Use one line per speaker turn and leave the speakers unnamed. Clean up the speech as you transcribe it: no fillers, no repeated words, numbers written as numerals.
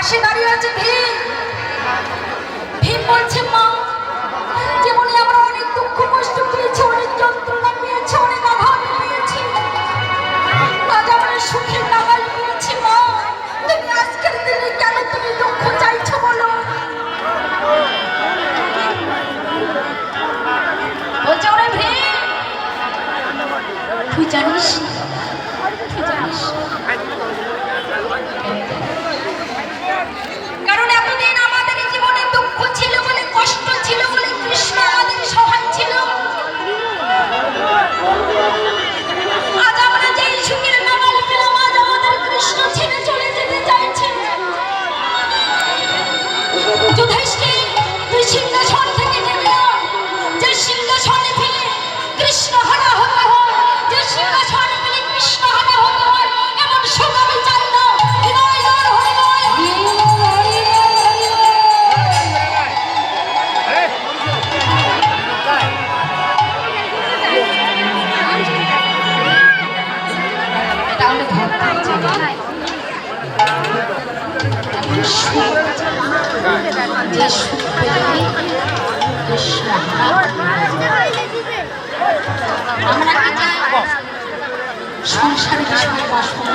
পাশে দাঁড়িয়ে আছে ভীম। ভীম বলছে, মা জীবনে আমরা অনেক দুঃখ কষ্ট পেয়েছি, অনেক যন্ত্রণা পেয়েছি, অনেক আঘাত পেয়েছি, আজ আমরা সুখের নাগাল পেয়েছি। মা তুমি আজকের দিনে কেন তুমি দুঃখ চাইছো বলো? বলছে, ওরে ভীম তুই জানিস, তুই জানিস কারণ এতদিন আমাদের জীবনে দুঃখ ছিল বলে, কষ্ট ছিল বলে কৃষ্ণ আমাদের সহায় ছিল। আজ আমরা যেই সুখের নাগাল পেলাম, আজ আমাদের কৃষ্ণ ছেড়ে চলে যেতে চাইছে। যুধিষ্ঠির তুই সিংহাসন থেকে নেমে আয়। যে সিংহাসনে ফেলে কৃষ্ণ হারা হতে হয়, যে সিংহাসনে ফেলে কৃষ্ণ হারা হতে হয়, এমন সুখ আমি চাই না। হৃদয় আর হৃদয় তাহলে যে সুখ পেলে কৃষ্ণ আমরা কি চাই? সংসারে বিষয় বাসনা